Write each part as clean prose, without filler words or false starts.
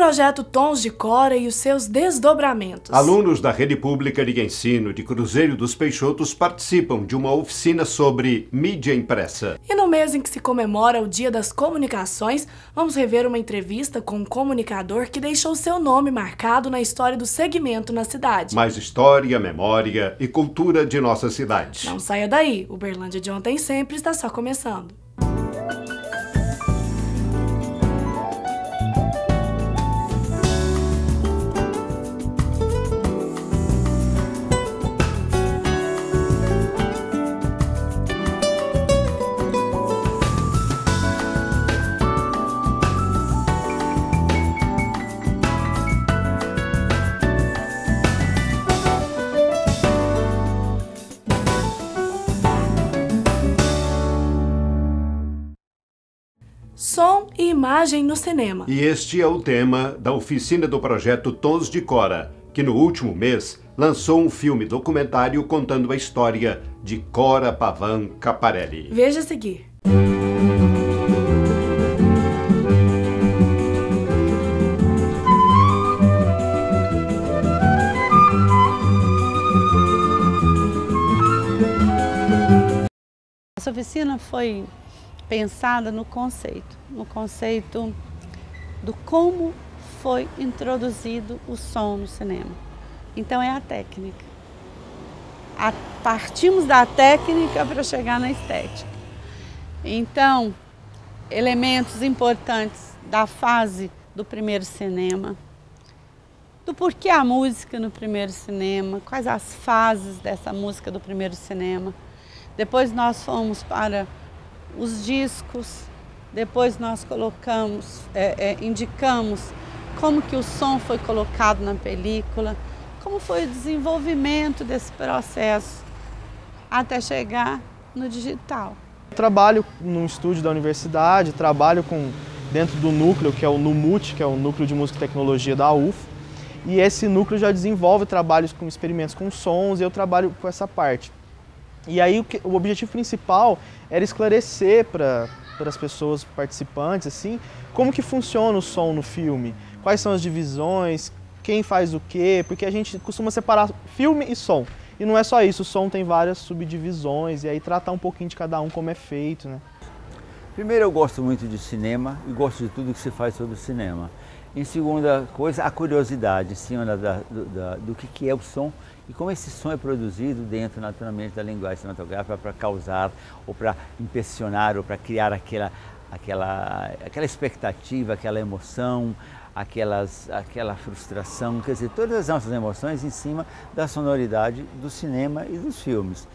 projeto Tons de Cora e os seus desdobramentos. Alunos da Rede Pública de Ensino de Cruzeiro dos Peixotos participam de uma oficina sobre mídia impressa. E no mês em que se comemora o Dia das Comunicações, vamos rever uma entrevista com um comunicador que deixou seu nome marcado na história do segmento na cidade. Mais história, memória e cultura de nossa cidade. Não saia daí, o Uberlândia de ontem sempre está só começando. Som e imagem no cinema. E este é o tema da oficina do projeto Tons de Cora, que no último mês lançou um filme documentário contando a história de Cora Pavan Caparelli. Veja a seguir. Essa oficina foi pensada no conceito do como foi introduzido o som no cinema. Então é a técnica. Partimos da técnica para chegar na estética. Então, elementos importantes da fase do primeiro cinema, do porquê a música no primeiro cinema, quais as fases dessa música do primeiro cinema. Depois nós fomos para os discos, depois nós indicamos como que o som foi colocado na película, como foi o desenvolvimento desse processo até chegar no digital. Eu trabalho num estúdio da universidade, trabalho dentro do núcleo, que é o NUMUT, que é o Núcleo de Música e Tecnologia da UF, e esse núcleo já desenvolve trabalhos com experimentos com sons e eu trabalho com essa parte. E aí o objetivo principal era esclarecer para as pessoas participantes assim, como que funciona o som no filme, quais são as divisões, quem faz o quê, porque a gente costuma separar filme e som. E não é só isso, o som tem várias subdivisões e aí tratar um pouquinho de cada um como é feito, né? Primeiro, eu gosto muito de cinema e gosto de tudo que se faz sobre o cinema. Em segunda coisa, a curiosidade em cima do que é o som e como esse som é produzido dentro, naturalmente, da linguagem cinematográfica para causar ou para impressionar ou para criar aquela expectativa, aquela emoção, aquela frustração, quer dizer, todas as nossas emoções em cima da sonoridade do cinema e dos filmes.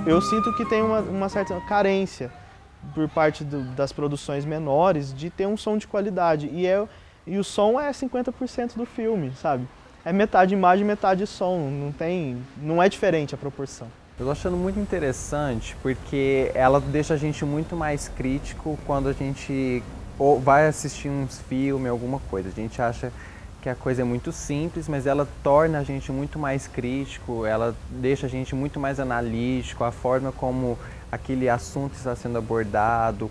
Eu sinto que tem uma certa carência por parte das produções menores de ter um som de qualidade. E o som é 50% do filme, sabe? É metade imagem, metade som, não é diferente a proporção. Eu tô achando muito interessante porque ela deixa a gente muito mais crítico quando a gente vai assistir um filme, alguma coisa. A gente acha que a coisa é muito simples, mas ela torna a gente muito mais crítico, ela deixa a gente muito mais analítico, a forma como aquele assunto está sendo abordado,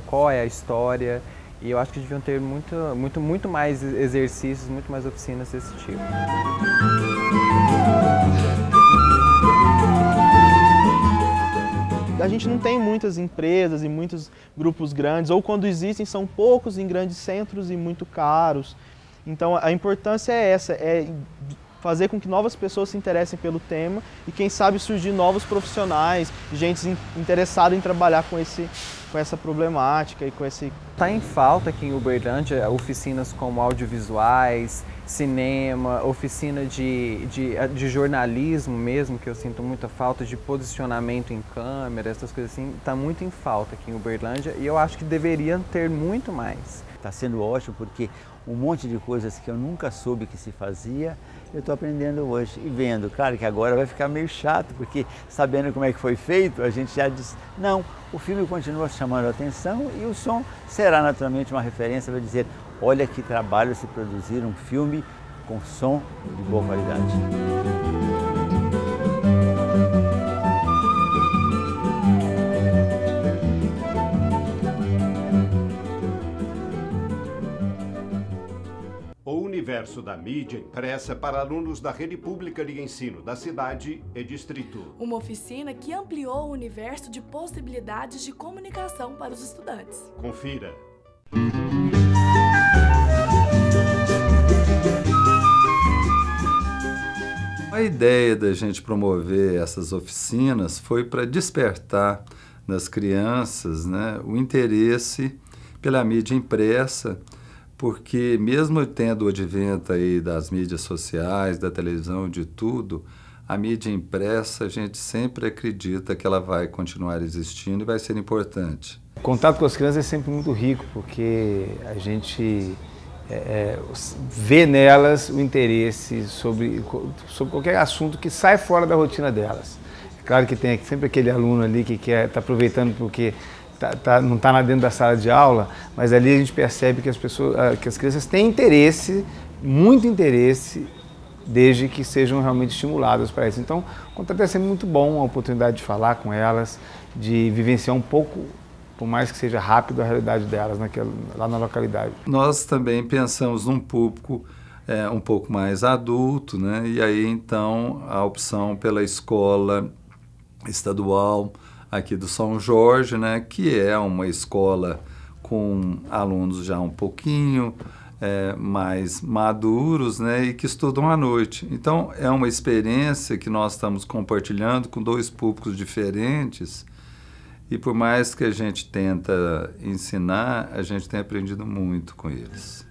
qual é a história. E eu acho que deviam ter muito mais exercícios, muito mais oficinas desse tipo. A gente não tem muitas empresas e muitos grupos grandes, ou quando existem são poucos em grandes centros e muito caros. Então a importância é essa, é fazer com que novas pessoas se interessem pelo tema e quem sabe surgir novos profissionais, gente interessada em trabalhar com essa problemática e com esse... Está em falta aqui em Uberlândia oficinas como audiovisuais, cinema, oficina de jornalismo mesmo, que eu sinto muita falta, de posicionamento em câmera, essas coisas assim, está muito em falta aqui em Uberlândia e eu acho que deveriam ter muito mais. Está sendo ótimo porque um monte de coisas que eu nunca soube que se fazia, eu estou aprendendo hoje e vendo. Claro que agora vai ficar meio chato, porque sabendo como é que foi feito, a gente já diz, não, o filme continua chamando a atenção e o som será naturalmente uma referência para dizer, olha que trabalho se produzir um filme com som de boa qualidade. O universo da mídia impressa para alunos da rede pública de ensino da cidade e distrito. Uma oficina que ampliou o universo de possibilidades de comunicação para os estudantes. Confira. A ideia da gente promover essas oficinas foi para despertar nas crianças, né, o interesse pela mídia impressa, porque mesmo tendo o advento aí das mídias sociais, da televisão, de tudo, a mídia impressa a gente sempre acredita que ela vai continuar existindo e vai ser importante. O contato com as crianças é sempre muito rico, porque a gente vê nelas o interesse sobre qualquer assunto que sai fora da rotina delas. É claro que tem sempre aquele aluno ali que está aproveitando porque não está dentro da sala de aula, mas ali a gente percebe que as crianças têm interesse, muito interesse, desde que sejam realmente estimuladas para isso. Então, o contato é sempre muito bom, a oportunidade de falar com elas, de vivenciar um pouco, por mais que seja rápido, a realidade delas lá na localidade. Nós também pensamos num público um pouco mais adulto, né? E aí então a opção pela escola estadual aqui do São Jorge, né, que é uma escola com alunos já um pouquinho mais maduros, né, e que estudam à noite. Então, é uma experiência que nós estamos compartilhando com dois públicos diferentes e por mais que a gente tenta ensinar, a gente tem aprendido muito com eles.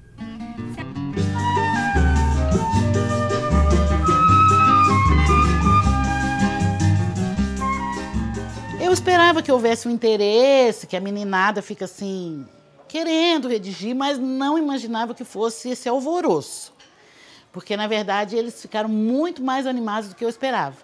Eu esperava que houvesse um interesse, que a meninada fica assim, querendo redigir, mas não imaginava que fosse esse alvoroço. Porque, na verdade, eles ficaram muito mais animados do que eu esperava.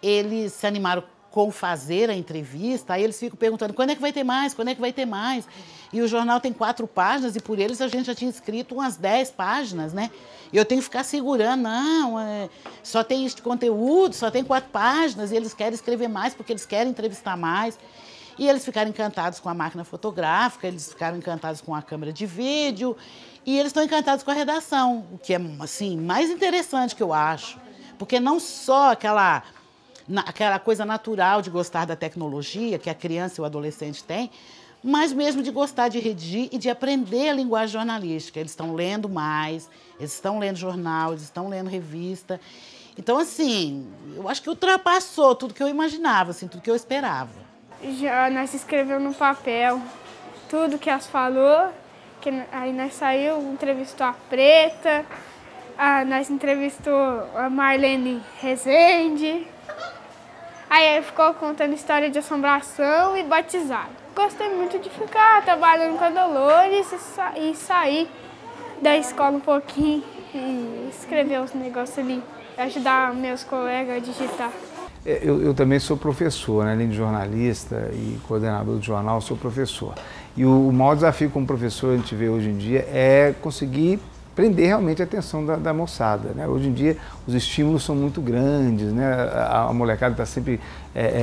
Eles se animaram com fazer a entrevista, aí eles ficam perguntando quando é que vai ter mais, quando é que vai ter mais. E o jornal tem 4 páginas e por eles a gente já tinha escrito umas 10 páginas, né? E eu tenho que ficar segurando, não, só tem este conteúdo, só tem 4 páginas, e eles querem escrever mais porque eles querem entrevistar mais. E eles ficaram encantados com a máquina fotográfica, eles ficaram encantados com a câmera de vídeo, e eles estão encantados com a redação, o que é, assim, mais interessante que eu acho. Porque não só aquela coisa natural de gostar da tecnologia, que a criança e o adolescente têm, mas mesmo de gostar de redigir e de aprender a linguagem jornalística. Eles estão lendo mais, eles estão lendo jornal, eles estão lendo revista. Então, assim, eu acho que ultrapassou tudo que eu imaginava, assim, tudo que eu esperava. Já nós escreveu no papel tudo que elas falou, aí nós saiu, entrevistou a Preta, nós entrevistou a Marlene Rezende, aí ficou contando história de assombração e batizado. Gostei muito de ficar trabalhando com a Dolores e sair da escola um pouquinho e escrever os negócios ali, ajudar meus colegas a digitar. Eu também sou professor, né? Além de jornalista e coordenador de jornal, sou professor. E o maior desafio como professor, a gente vê hoje em dia, é conseguir prender realmente a atenção da moçada, né? Hoje em dia os estímulos são muito grandes, né? A molecada está sempre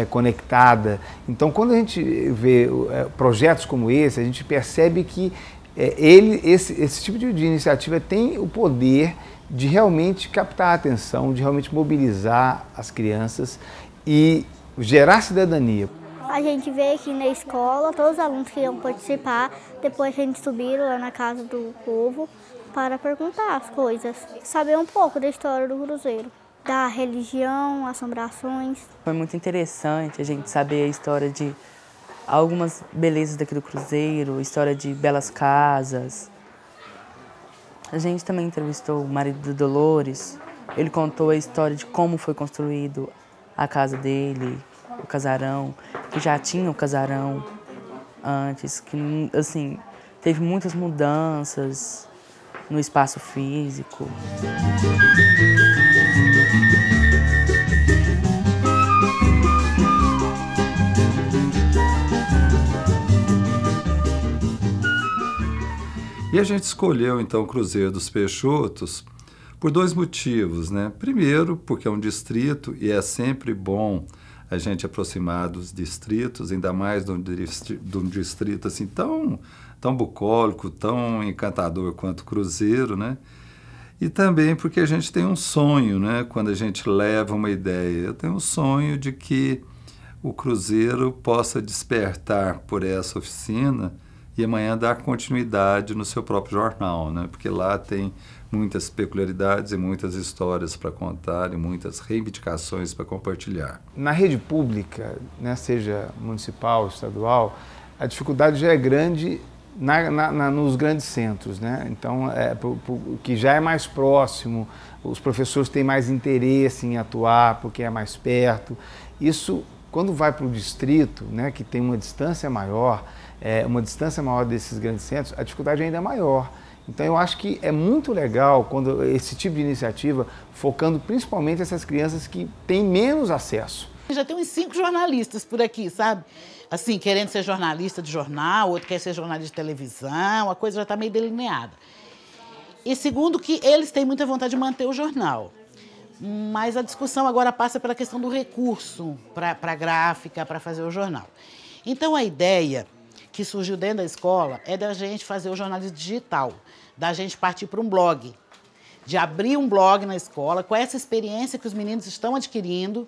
conectada. Então, quando a gente vê projetos como esse, a gente percebe que esse tipo de iniciativa tem o poder de realmente captar a atenção, de realmente mobilizar as crianças e gerar cidadania. A gente veio aqui na escola, todos os alunos que iam participar, depois a gente subiram lá na casa do povo para perguntar as coisas, saber um pouco da história do Cruzeiro, da religião, assombrações. Foi muito interessante a gente saber a história de algumas belezas daqui do Cruzeiro, história de belas casas. A gente também entrevistou o marido da Dolores, ele contou a história de como foi construído a casa dele, o casarão, que já tinha o casarão antes, que assim, teve muitas mudanças no espaço físico. E a gente escolheu então o Cruzeiro dos Peixotos Por dois motivos, né? Primeiro, porque é um distrito e é sempre bom a gente aproximar dos distritos, ainda mais de um distrito assim tão bucólico, tão encantador quanto Cruzeiro, né? E também porque a gente tem um sonho, né? Quando a gente leva uma ideia. Eu tenho um sonho de que o Cruzeiro possa despertar por essa oficina e amanhã dar continuidade no seu próprio jornal, né? Porque lá tem muitas peculiaridades e muitas histórias para contar e muitas reivindicações para compartilhar. Na rede pública, né, seja municipal, estadual, a dificuldade já é grande nos grandes centros, né? Então, o que já é mais próximo, os professores têm mais interesse em atuar porque é mais perto. Isso, quando vai para o distrito, né, que tem uma distância maior desses grandes centros, a dificuldade ainda é maior. Então, eu acho que é muito legal quando esse tipo de iniciativa, focando principalmente essas crianças que têm menos acesso. Já tem uns 5 jornalistas por aqui, sabe? Assim, querendo ser jornalista de jornal, outro quer ser jornalista de televisão, a coisa já está meio delineada. E segundo, que eles têm muita vontade de manter o jornal. Mas a discussão agora passa pela questão do recurso para a gráfica, para fazer o jornal. Então, a ideia que surgiu dentro da escola é da gente fazer o jornalismo digital, da gente partir para um blog, de abrir um blog na escola com essa experiência que os meninos estão adquirindo,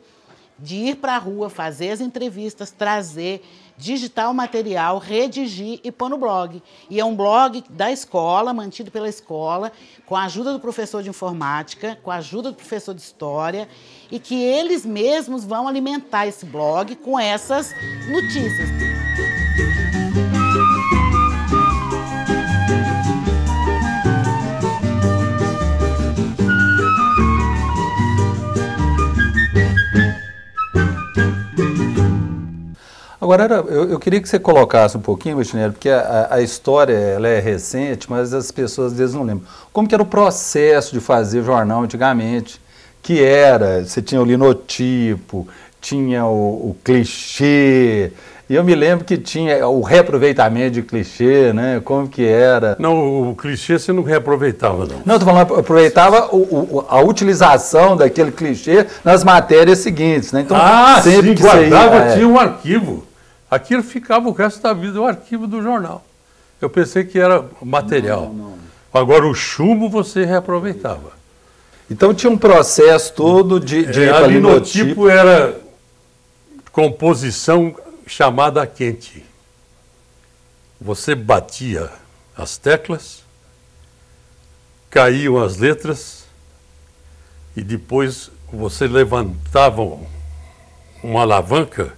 de ir para a rua, fazer as entrevistas, trazer, digitar o material, redigir e pôr no blog. E é um blog da escola, mantido pela escola, com a ajuda do professor de informática, com a ajuda do professor de história, e que eles mesmos vão alimentar esse blog com essas notícias. Agora, eu queria que você colocasse um pouquinho, Martinelli, porque a história ela é recente, mas as pessoas às vezes não lembram. Como que era o processo de fazer jornal antigamente? Que era, você tinha o linotipo, tinha o clichê, e eu me lembro que tinha o reaproveitamento de clichê, né? Como que era? Não, o clichê você não reaproveitava, não. Não, estou falando, aproveitava a utilização daquele clichê nas matérias seguintes, né? Então, sempre sim, que guardava, tinha um arquivo. Aquilo ficava o resto da vida, o arquivo do jornal. Eu pensei que era material. Não. Agora, o chumbo você reaproveitava. Então, tinha um processo todo de a linotipo era composição chamada a quente. Você batia as teclas, caíam as letras e depois você levantava uma alavanca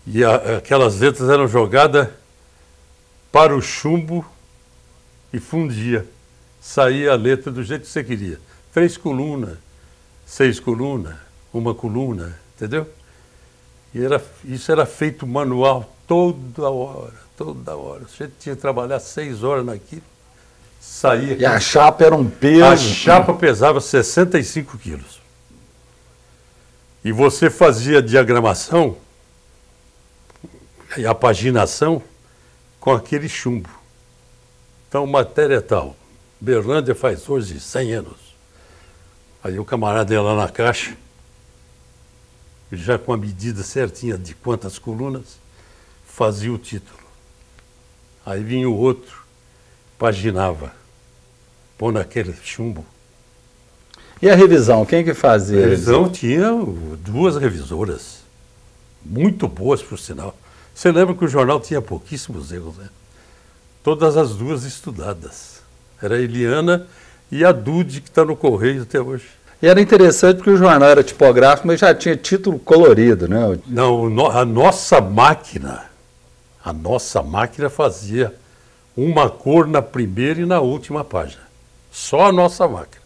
e aquelas letras eram jogadas para o chumbo e fundia. Saía a letra do jeito que você queria. 3 colunas, 6 colunas, 1 coluna, entendeu? E isso era feito manual toda hora, toda hora. A gente tinha que trabalhar 6 horas naquilo, saía... E a chapa era um peso? A chapa pesava 65 quilos. E você fazia diagramação e a paginação com aquele chumbo. Então, matéria tal. Berlândia faz hoje 100 anos. Aí o camarada ia lá na caixa, já com a medida certinha de quantas colunas, fazia o título. Aí vinha o outro, paginava, pôr naquele chumbo. E a revisão, quem que fazia? A revisão tinha 2 revisoras, muito boas por sinal. Você lembra que o jornal tinha pouquíssimos erros, né? Todas as 2 estudadas. Era a Eliana e a Dude, que está no Correio até hoje. E era interessante porque o jornal era tipográfico, mas já tinha título colorido, né? Não, a nossa máquina fazia uma cor na primeira e na última página. Só a nossa máquina,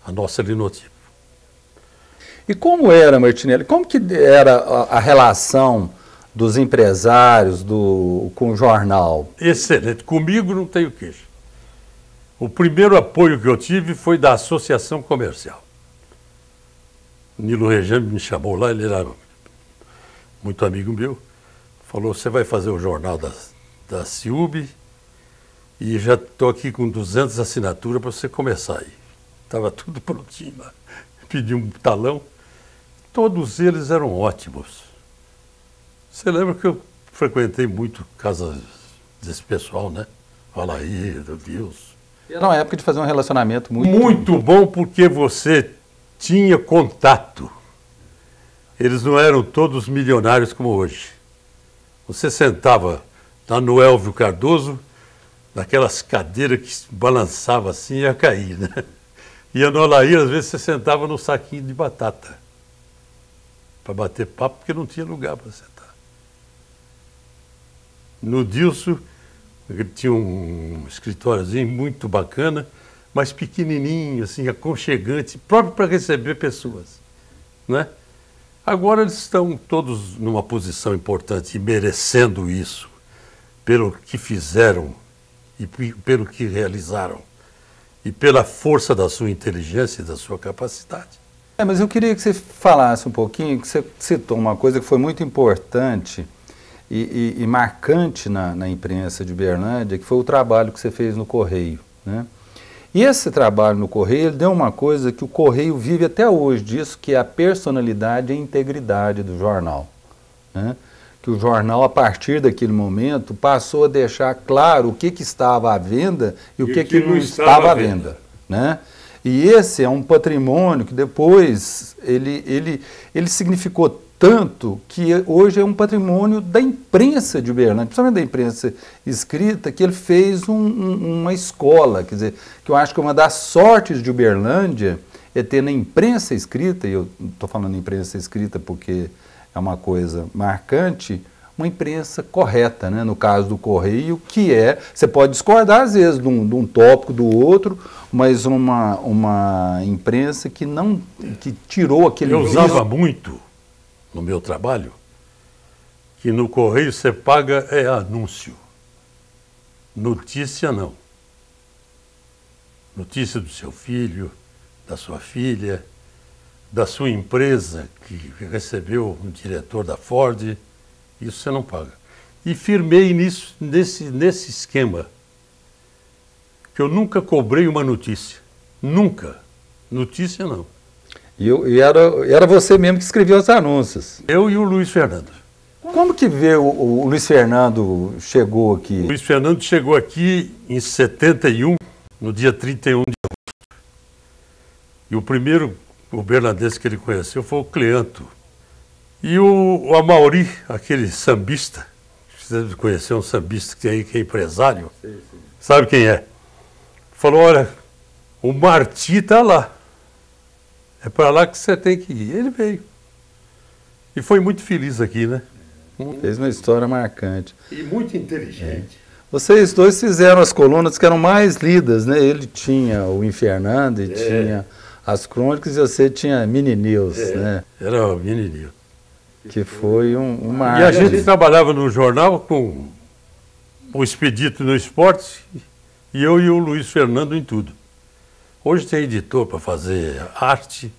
a nossa linotipo. E como era, Martinelli, como que era a relação dos empresários com o jornal? Excelente, comigo não tenho queixa. O primeiro apoio que eu tive foi da Associação Comercial. Nilo Rejane me chamou lá, ele era muito amigo meu, falou, você vai fazer o jornal da CIUB e já estou aqui com 200 assinaturas para você começar aí. estava tudo prontinho lá. Pedi um talão. Todos eles eram ótimos. Você lembra que eu frequentei muito casas desse pessoal, né? Fala aí, meu Deus. Era uma época de fazer um relacionamento muito bom, porque você tinha contato. Eles não eram todos milionários como hoje. Você sentava lá no Elvio Cardoso, naquelas cadeiras que balançava assim e ia cair, né? E no Alair, às vezes, você sentava no saquinho de batata para bater papo, porque não tinha lugar para sentar. No Dilson, ele tinha um escritóriozinho muito bacana, mas pequenininho, assim, aconchegante, próprio para receber pessoas, né? Agora eles estão todos numa posição importante e merecendo isso, pelo que fizeram e pelo que realizaram, e pela força da sua inteligência e da sua capacidade. Mas eu queria que você falasse um pouquinho, que você citou uma coisa que foi muito importante e marcante na imprensa de Uberlândia, que foi o trabalho que você fez no Correio, né? E esse trabalho no Correio, ele deu uma coisa que o Correio vive até hoje disso, que é a personalidade e a integridade do jornal, né? Que o jornal, a partir daquele momento, passou a deixar claro o que estava à venda e o que não estava à venda, né? E esse é um patrimônio que depois ele significou tanto que hoje é um patrimônio da imprensa de Uberlândia, principalmente da imprensa escrita, que ele fez uma escola, quer dizer, que eu acho que uma das sortes de Uberlândia é ter na imprensa escrita, e eu estou falando imprensa escrita porque é uma coisa marcante, uma imprensa correta, né? No caso do Correio, que você pode discordar às vezes de um tópico do outro, mas uma imprensa que tirou aquele... Eu usava muito no meu trabalho, que no Correio você paga anúncio, notícia não. Notícia do seu filho, da sua filha, da sua empresa que recebeu um diretor da Ford, isso você não paga. E firmei nesse esquema, que eu nunca cobrei uma notícia, nunca, notícia não. E era você mesmo que escrevia os anúncios. Eu e o Luiz Fernando. Como que o Luiz Fernando chegou aqui? O Luiz Fernando chegou aqui em 71, no dia 31 de agosto. E o primeiro uberlandense que ele conheceu foi o Cleanto. E o Amauri, aquele sambista, você deve conhecer um sambista que tem aí, que é empresário, sim. Sabe quem é? Falou, olha, o Marti está lá. É para lá que você tem que ir. Ele veio. E foi muito feliz aqui, né? Fez uma história marcante. E muito inteligente. Vocês dois fizeram as colunas que eram mais lidas, né? Ele tinha o Infernando e tinha as crônicas, e você tinha Mini News, né? Era o Mini News. Que foi uma... E a gente trabalhava no jornal com o Expedito no Esporte e eu e o Luiz Fernando em tudo. Hoje tem editor para fazer arte,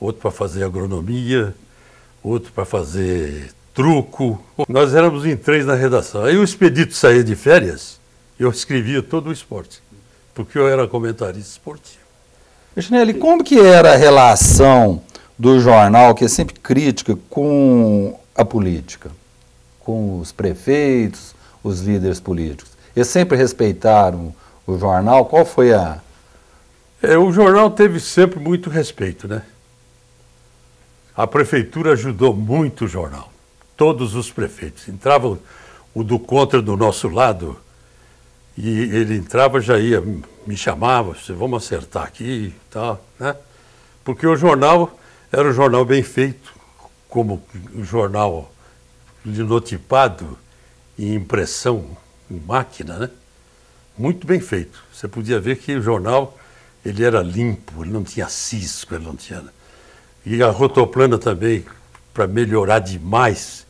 outro para fazer agronomia, outro para fazer truco. Nós éramos em 3 na redação. Aí o Expedito saía de férias, eu escrevia todo o esporte, porque eu era comentarista esportivo. Schnelli, como que era a relação do jornal, que é sempre crítica, com a política, com os prefeitos, os líderes políticos? Eles sempre respeitaram o jornal? Qual foi a... O jornal teve sempre muito respeito, né? A prefeitura ajudou muito o jornal. Todos os prefeitos. Entrava o do contra do nosso lado, e ele entrava, já ia, me chamava, vamos acertar aqui e tal, né? Porque o jornal era um jornal bem feito, como um jornal linotipado em impressão em máquina, né? Muito bem feito. Você podia ver que o jornal... ele era limpo, ele não tinha cisco, ele não tinha... E a Rotoplana também, para melhorar demais,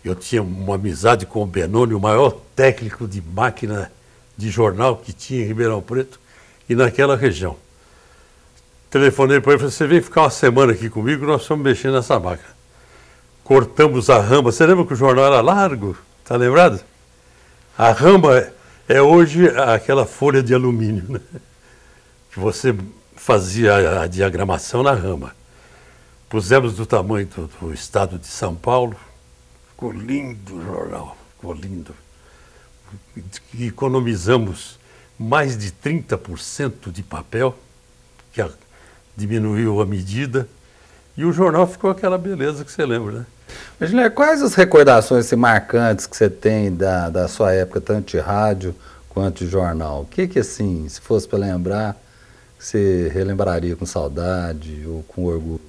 eu tinha uma amizade com o Benoni, o maior técnico de máquina de jornal que tinha em Ribeirão Preto e naquela região. Telefonei para ele e falei, você vem ficar uma semana aqui comigo, nós vamos mexer nessa máquina. Cortamos a rama, você lembra que o jornal era largo? Está lembrado? A rama é hoje aquela folha de alumínio, né? Que você fazia a diagramação na rama. Pusemos do tamanho do estado de São Paulo. Ficou lindo o jornal, ficou lindo. E economizamos mais de 30% de papel, que diminuiu a medida, e o jornal ficou aquela beleza que você lembra, né? Mas, Guilherme, quais as recordações assim, marcantes que você tem da sua época, tanto de rádio quanto de jornal? O que assim, se fosse para lembrar, você relembraria com saudade ou com orgulho?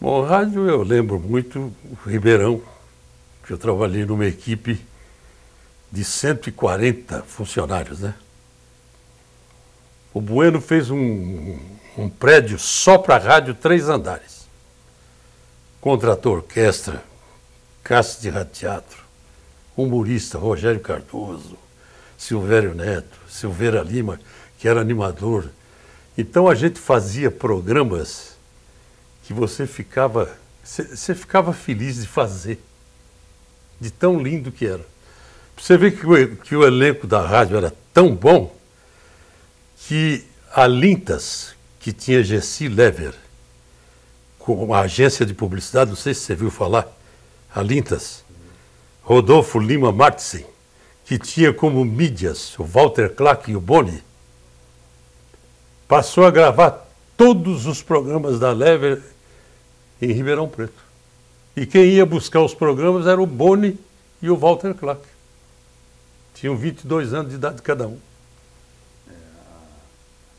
Bom, rádio eu lembro muito o Ribeirão, que eu trabalhei numa equipe de 140 funcionários, né? O Bueno fez um prédio só para rádio, 3 andares. Contratou orquestra, Caixa de Rádio Teatro, humorista Rogério Cardoso, Silvério Neto, Silveira Lima, que era animador. Então a gente fazia programas que você ficava feliz de fazer, de tão lindo que era. Você vê que o elenco da rádio era tão bom que a Lintas, que tinha Gessi Lever, com uma agência de publicidade, não sei se você viu falar, a Lintas, Rodolfo Lima Martsen, que tinha como mídias o Walter Clark e o Boni, passou a gravar todos os programas da Lever em Ribeirão Preto. E quem ia buscar os programas era o Boni e o Walter Clark. Tinham 22 anos de idade cada um.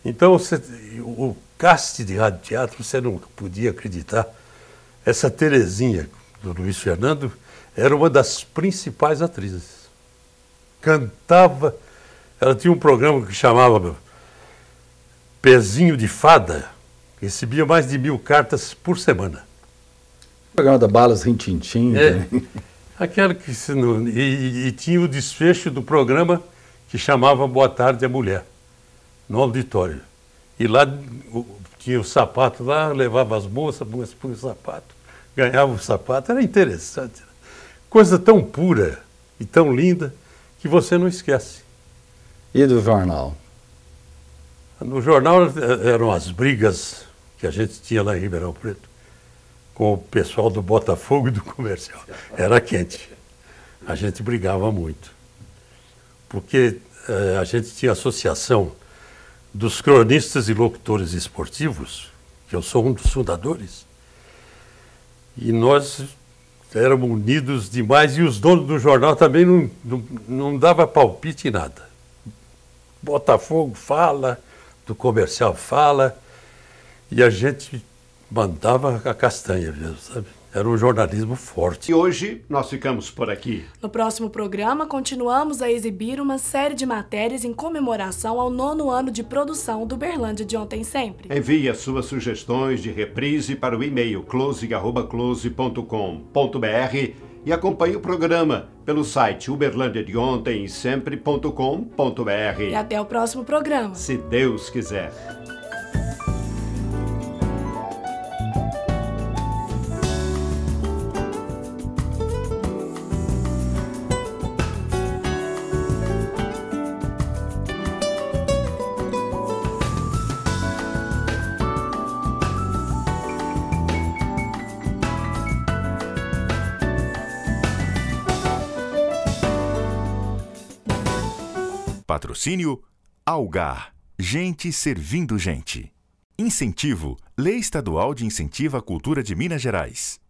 Então, o cast de rádio teatro, você não podia acreditar. Essa Terezinha, do Luiz Fernando, era uma das principais atrizes. Cantava, ela tinha um programa que chamava Pezinho de Fada, recebia mais de 1000 cartas por semana. O programa da Balas Rintintim. Aquela que e tinha o desfecho do programa que chamava Boa Tarde a Mulher, no auditório. E lá tinha o sapato lá, levava as moças punha o sapato, ganhava o sapato, era interessante. Coisa tão pura e tão linda que você não esquece. E do jornal? No jornal eram as brigas que a gente tinha lá em Ribeirão Preto, com o pessoal do Botafogo e do Comercial. Era quente. A gente brigava muito. Porque a gente tinha associação dos cronistas e locutores esportivos, que eu sou um dos fundadores, e nós éramos unidos demais, e os donos do jornal também não davam palpite em nada. Botafogo fala, do Comercial fala, e a gente mandava a castanha mesmo, sabe? Era um jornalismo forte. E hoje nós ficamos por aqui. No próximo programa, continuamos a exibir uma série de matérias em comemoração ao 9º ano de produção do Uberlândia de Ontem Sempre. Envie as suas sugestões de reprise para o e-mail close@close.com.br e acompanhe o programa pelo site uberlandiadeontemmsempre.com.br. E até o próximo programa. Se Deus quiser. Patrocínio Algar. Gente servindo gente. Incentivo. Lei Estadual de Incentivo à Cultura de Minas Gerais.